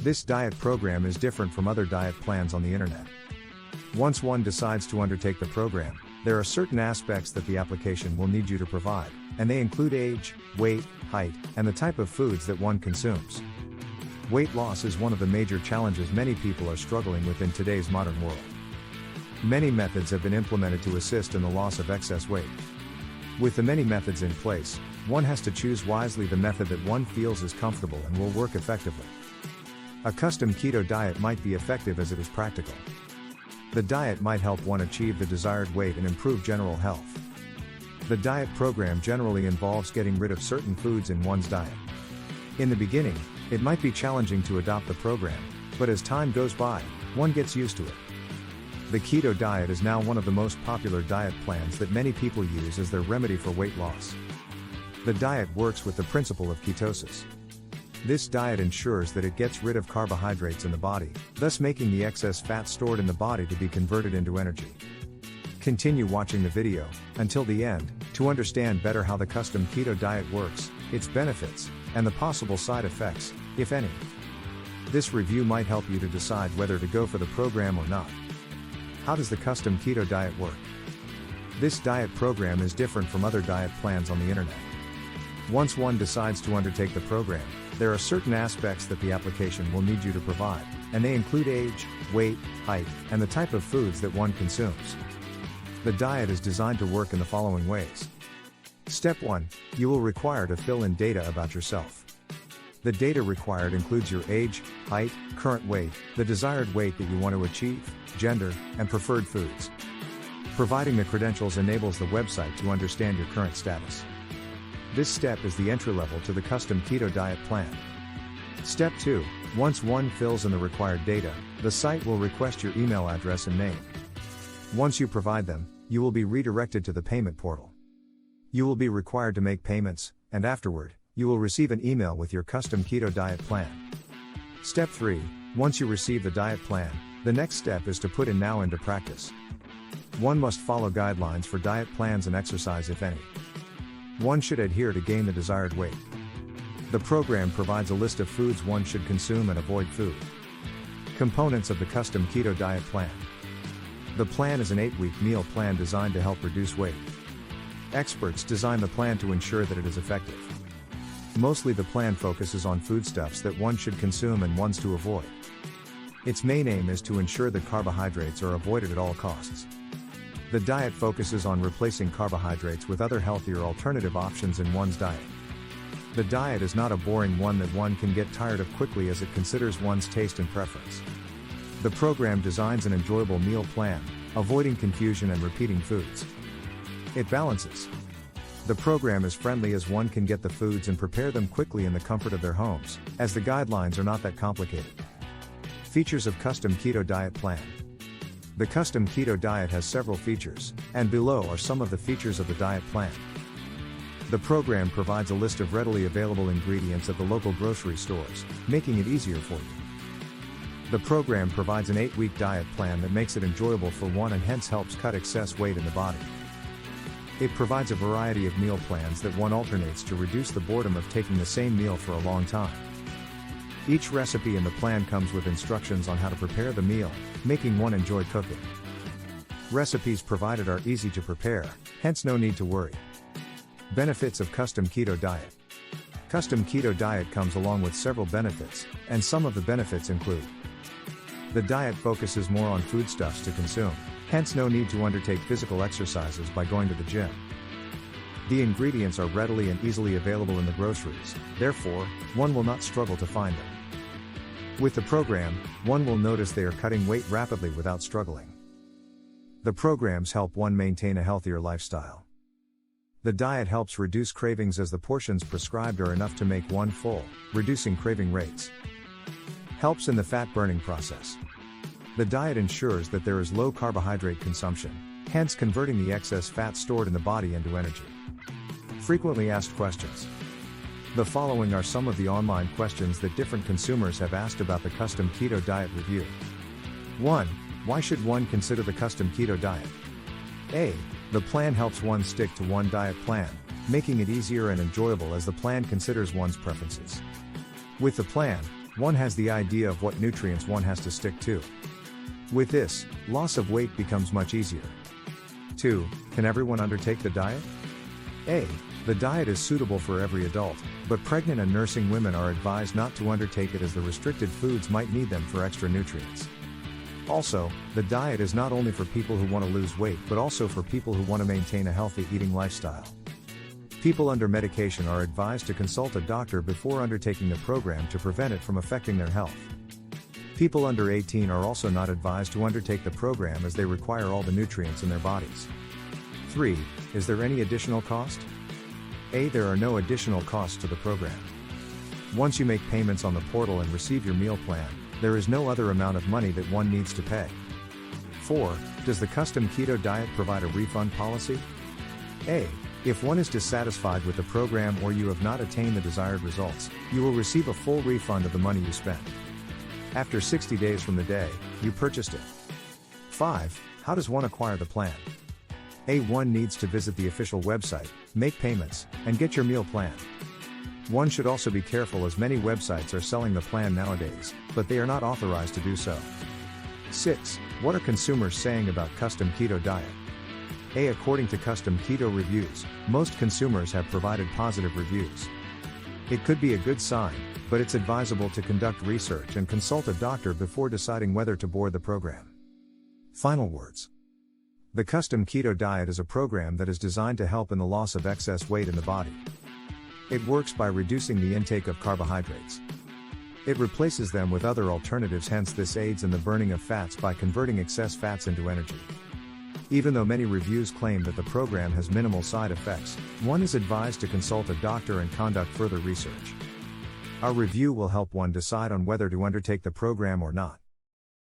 This diet program is different from other diet plans on the internet. Once one decides to undertake the program, there are certain aspects that the application will need you to provide, and they include age, weight, height, and the type of foods that one consumes. Weight loss is one of the major challenges many people are struggling with in today's modern world. Many methods have been implemented to assist in the loss of excess weight. With the many methods in place, one has to choose wisely the method that one feels is comfortable and will work effectively. A custom keto diet might be effective as it is practical. The diet might help one achieve the desired weight and improve general health. The diet program generally involves getting rid of certain foods in one's diet. In the beginning, it might be challenging to adopt the program, but as time goes by, one gets used to it. The keto diet is now one of the most popular diet plans that many people use as their remedy for weight loss. The diet works with the principle of ketosis. This diet ensures that it gets rid of carbohydrates in the body, thus making the excess fat stored in the body to be converted into energy. Continue watching the video until the end to understand better how the custom keto diet works, its benefits, and the possible side effects, if any. This review might help you to decide whether to go for the program or not. How does the custom keto diet work? This diet program is different from other diet plans on the internet. Once one decides to undertake the program, there are certain aspects that the application will need you to provide, and they include age, weight, height, and the type of foods that one consumes. The diet is designed to work in the following ways. Step 1. You will require to fill in data about yourself. The data required includes your age, height, current weight, the desired weight that you want to achieve, gender, and preferred foods. Providing the credentials enables the website to understand your current status. This step is the entry level to the custom keto diet plan. Step 2. Once one fills in the required data, the site will request your email address and name. Once you provide them, you will be redirected to the payment portal. You will be required to make payments, and afterward, you will receive an email with your custom keto diet plan. Step 3. Once you receive the diet plan, the next step is to put it now into practice. One must follow guidelines for diet plans and exercise if any. One should adhere to gain the desired weight. The program provides a list of foods one should consume and avoid food. Components of the custom keto diet plan. The plan is an 8-week meal plan designed to help reduce weight. Experts design the plan to ensure that it is effective. Mostly the plan focuses on foodstuffs that one should consume and ones to avoid. Its main aim is to ensure that carbohydrates are avoided at all costs. The diet focuses on replacing carbohydrates with other healthier alternative options in one's diet. The diet is not a boring one that one can get tired of quickly as it considers one's taste and preference. The program designs an enjoyable meal plan, avoiding confusion and repeating foods. It balances. The program is friendly as one can get the foods and prepare them quickly in the comfort of their homes, as the guidelines are not that complicated. Features of custom keto diet plan. The custom keto diet has several features, and below are some of the features of the diet plan. The program provides a list of readily available ingredients at the local grocery stores, making it easier for you. The program provides an 8-week diet plan that makes it enjoyable for one and hence helps cut excess weight in the body. It provides a variety of meal plans that one alternates to reduce the boredom of taking the same meal for a long time. Each recipe in the plan comes with instructions on how to prepare the meal, making one enjoy cooking. Recipes provided are easy to prepare, hence no need to worry. Benefits of custom keto diet. Custom keto diet comes along with several benefits, and some of the benefits include: the diet focuses more on foodstuffs to consume, hence no need to undertake physical exercises by going to the gym. The ingredients are readily and easily available in the groceries, therefore, one will not struggle to find them. With the program, one will notice they are cutting weight rapidly without struggling. The programs help one maintain a healthier lifestyle. The diet helps reduce cravings as the portions prescribed are enough to make one full, reducing craving rates. Helps in the fat burning process. The diet ensures that there is low carbohydrate consumption, hence converting the excess fat stored in the body into energy. Frequently asked questions. The following are some of the online questions that different consumers have asked about the custom keto diet review. 1. Why should one consider the custom keto diet? A. The plan helps one stick to one diet plan, making it easier and enjoyable as the plan considers one's preferences. With the plan, one has the idea of what nutrients one has to stick to. With this, loss of weight becomes much easier. 2. Can everyone undertake the diet? A. The diet is suitable for every adult, but pregnant and nursing women are advised not to undertake it as the restricted foods might need them for extra nutrients. Also, the diet is not only for people who want to lose weight but also for people who want to maintain a healthy eating lifestyle. People under medication are advised to consult a doctor before undertaking the program to prevent it from affecting their health. People under 18 are also not advised to undertake the program as they require all the nutrients in their bodies. 3. Is there any additional cost? A. There are no additional costs to the program. Once you make payments on the portal and receive your meal plan, there is no other amount of money that one needs to pay. 4. Does the custom keto diet provide a refund policy? A. If one is dissatisfied with the program or you have not attained the desired results, you will receive a full refund of the money you spent after 60 days from the day you purchased it. 5. How does one acquire the plan? A. One needs to visit the official website, make payments, and get your meal plan. One should also be careful as many websites are selling the plan nowadays, but they are not authorized to do so. 6. What are consumers saying about custom keto diet? A. According to custom keto reviews, most consumers have provided positive reviews. It could be a good sign, but it's advisable to conduct research and consult a doctor before deciding whether to board the program. Final words. The custom keto diet is a program that is designed to help in the loss of excess weight in the body. It works by reducing the intake of carbohydrates. It replaces them with other alternatives, hence this aids in the burning of fats by converting excess fats into energy. Even though many reviews claim that the program has minimal side effects, one is advised to consult a doctor and conduct further research. Our review will help one decide on whether to undertake the program or not.